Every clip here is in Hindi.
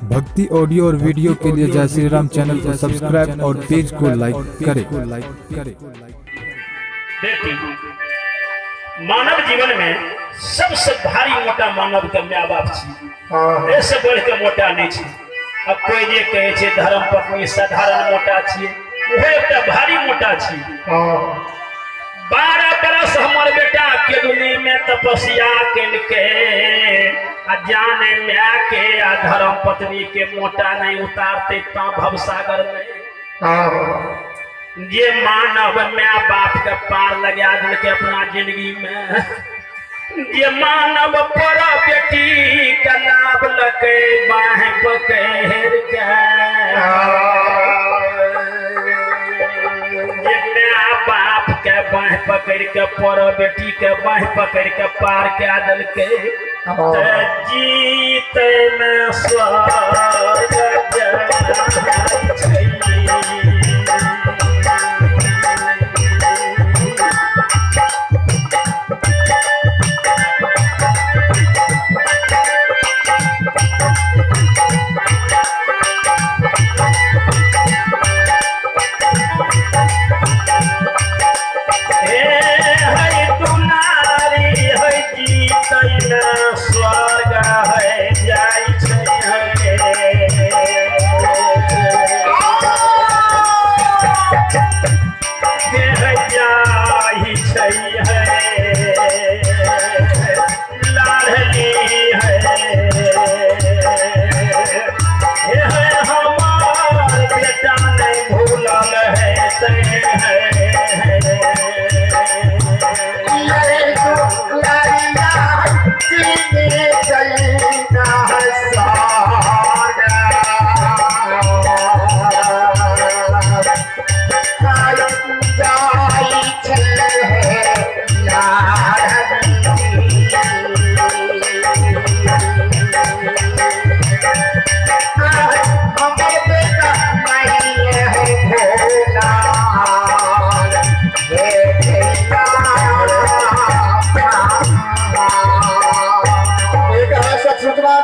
भक्ति ऑडियो और वीडियो के लिए जय श्री राम चैनल को सब्सक्राइब और पेज को लाइक करें। बेटी, मानव जीवन में सबसे भारी मोटा मानव के माँ बाप छी। ऐसे बढ़ के मोटा नहीं छी। अब कोई जे कहे छे धर्म पत्नी साधारण मोटा छी, वो एकटा भारी मोटा छी। 12 बरस हमर बेटा के दुनिया में तपस्या के जाने म्या के आ धर्म पत्नी के मोटा नहीं उतारते ता भवसागर में। ये मानव माँ बाप के पार लगा दिल के अपना जिंदगी में। ये मानव पर बेटी का लाभ लके बाह पकड़ के। ये माँ बाप के बाह पकड़ के पर बेटी के बाह पकड़ के पार के दिल के। जीत में स्वर्ग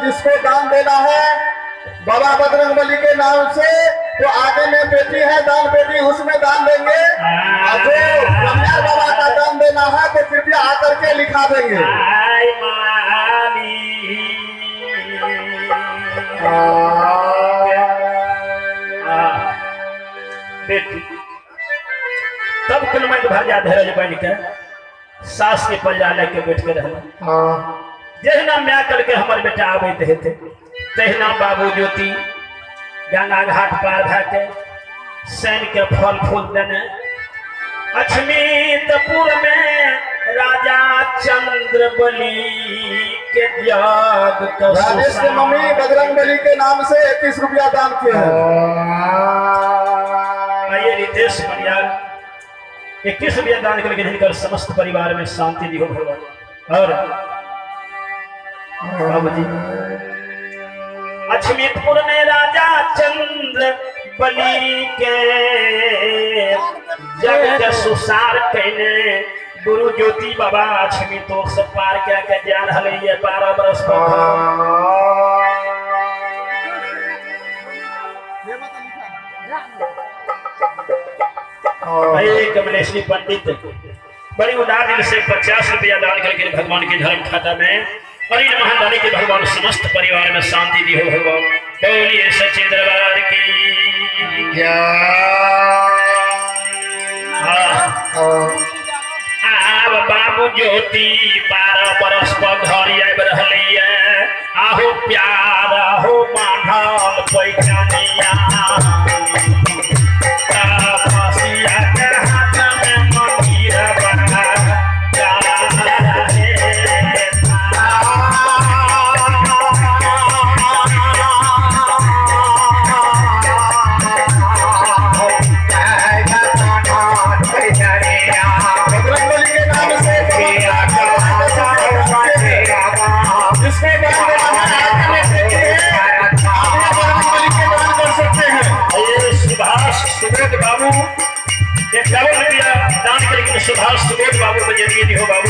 जिसको दान देना है बाबा बजरंगबली के नाम से, तो आगे में पेटी है दान पेटी, उसमें दान देंगे। और जो रमयार बाबा का दान देना है तो कृपया आकर के लिखा देंगे। बेटी तब कुल में भरिया धैर्य बन के सास के पल्ला लेके बैठ के रहना। जहिना म्या करके हमारे बेटा आबे थे तहिना बाबू ज्योति गंगा घाट पार भाके सैन के फल फूल देने। अछमीतपुर में राजा चंद्रबली के त्याग राजेश के मम्मी बजरंगबली के नाम से 21 रुपया दान किया है। ये रितेश परिवार 21 रुपया दान करके जिनकर समस्त परिवार में शांति दी हो भगवान। और बाबूजी, अछमीतपुर में राजा चंद्र बली के जग के सुसार कहने गुरु ज्योति बाबा अछमीतों से पार क्या के जा रहे ये 12 बरस कमलेश्वरी पंडित बड़ी उदार दिल से 50 रुपया दान करके भगवान के धर्म खाता में और इन महादानी के भगवान समस्त परिवार में शांति दी हो भगवान। बोलिए सच्चे दरबार की जय। आब बाबू ज्योति 12 बरस पर घर आबि रहली है। आहो प्यार आहो मानल पैखानिया दान करके सुभाष सुबोध बाबू को जरिए हो बाबू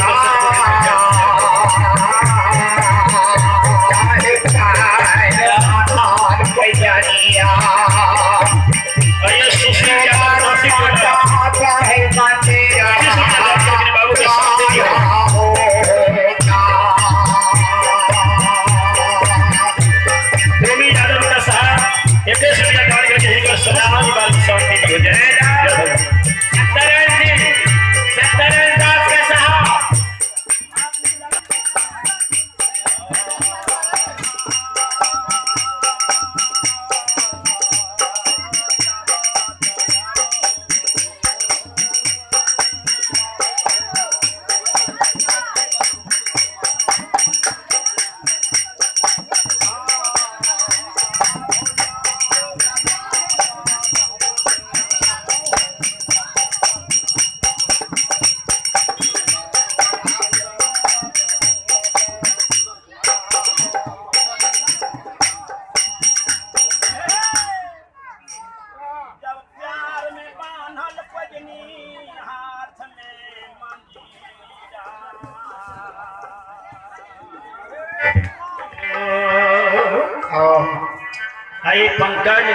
आई पंकज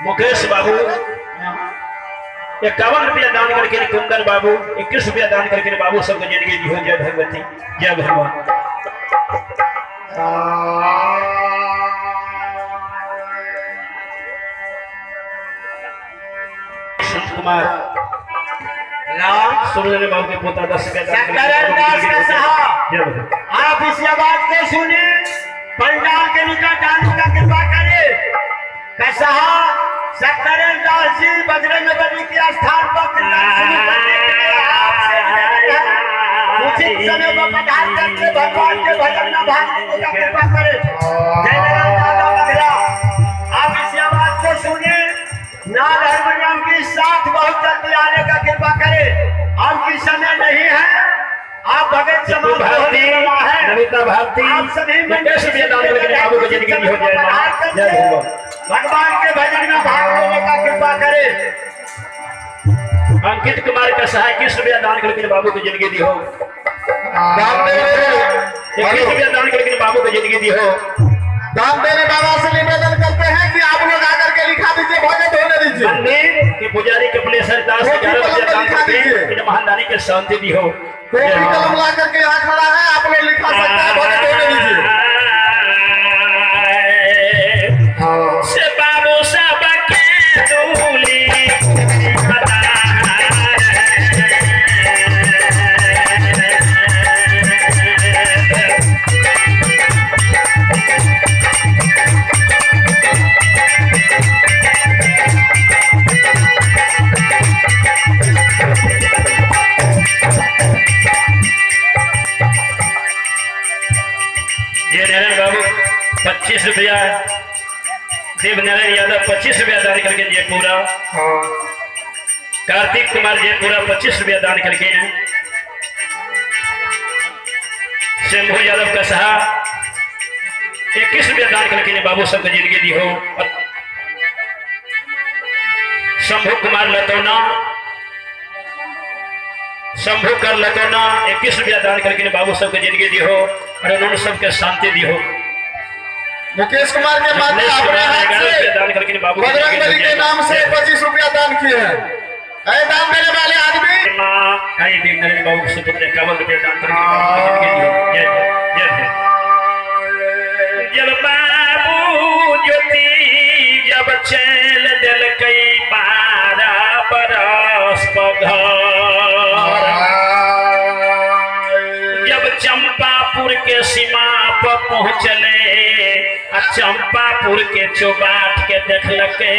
मुकेश बाबू 51 रुपया दान करके कुंदन बाबू 21 रुपया दान करके बाबू सबको जिंदगी दी हो। जय भगवती जय भगवान। संत कुमार सुनने बाबू के पोता 10 रुपया दान करके आप इस आवाज को सुने, पंडाल के निकट आने का कृपा करे। कैसा सत्यनारायण दास जी बजरंग बली के स्थान पर उचित समय पर पधार करके भगवान के भजन में भाग लेने का कृपा करे। जय नारायण दादा बघेला। आप इस आवाज को सुने, नाल हारमोनियम के साथ बहुत जल्दी आने का कृपा करे। अब की समय नहीं है, आप भगत समाज भारती नमिता भारती आप सभी मुकेश रुपया दान करके बाबू को जिंदगी दी हो। जय भगवान। भगवान के भजन में भाग लेने का कृपा करे। अंकित कुमार का सहाय 21 रुपया दान करके बाबू को जिंदगी दी हो। 21 रुपया दान करके बाबू को जिंदगी दी हो। दान देने बाबा से निवेदन करते हैं कि आप लोग आकर के लिखा दीजिए, भजन होने दीजिए। मंदिर के पुजारी कपिलेश्वर दास 11 रुपया दान करके महादानी के शांति दी हो। कॉपी कलम ला करके यहाँ खड़ा है, आप लोग लिखा सकते हैं, भजन होने दीजिए। से बाबू सब के दूली बाबू 25 रुपया, देवनारायण यादव 25 रुपया दान करके जयपुरा, कार्तिक कुमार जयपुरा 25 रुपया दान करके हैं। शंभू यादव का सहा 21 रुपया दान करके बाबू सबको जिंदगी दी हो। शंभू कुमार लतौना, शंभू कर लतौना 21 रुपया दान करके बाबू सबको जिंदगी दी हो और उन्होंने सबके शांति दी हो। मुकेश कुमार के बाद में अपने हाथ से दान करके बाबू बजरंग बली के नाम से 25 रुपया दान किए हैं। दान देने वाले आदमी बाबू के सुपुत्र 51 रुपया दान करके बाबू को जिंदगी दी हो। जय जय जय। जब बाबू ज्योति जब चल दिल कई 12 बरस पघर, जब चंपापुर के सीमा पर पहुंचले, चंपापुर के चौबाट के देखलके,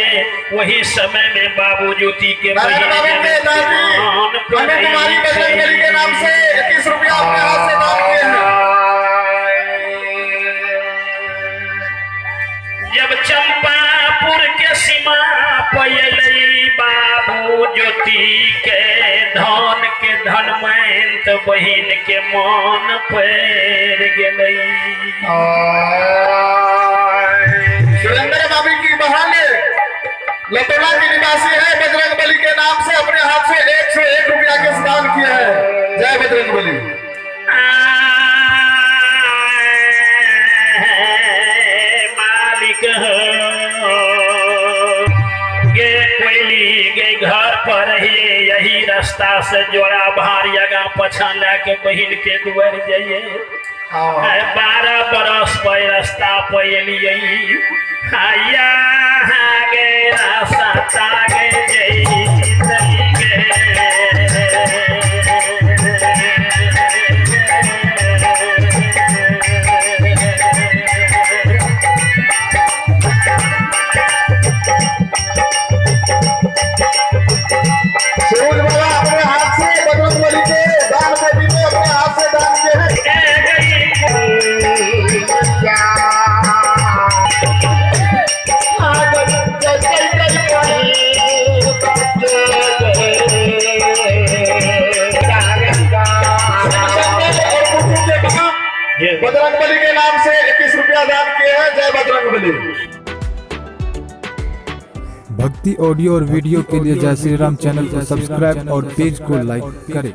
वही समय में बाबू ज्योति के कुमारी बजरंग बली के नाम से 21 रुपया अपने हाथ से दान किए हैं। जब चंपापुर के सीमा पयलई बाबू ज्योति के धन के धनमंत बहिन के मन पैर गेलई। सुरेंद्र बाबू की बहाने लतौना की निवासी है, बजरंग बली के नाम से अपने हाथ से 101 रुपया के दान किया है। जय बजरंग बली। मालिक गे कोयली गे घर पर रहिए, यही रास्ता से जोड़ा भारी आगा पछा लेके बहिन के दुआर जाइए। 12 बरस पर रास्ता पैलिए, गे रास्ता गे सूरज बाबा अपने हाथ से बजरंग बली के दान पेटी में अपने हाथ से दान किए हैं। बजरंग बली के नाम से 21 रुपया दान किए हैं। जय बजरंग बली। भक्ति ऑडियो और वीडियो के लिए जय श्री राम चैनल को सब्सक्राइब और पेज को लाइक करें।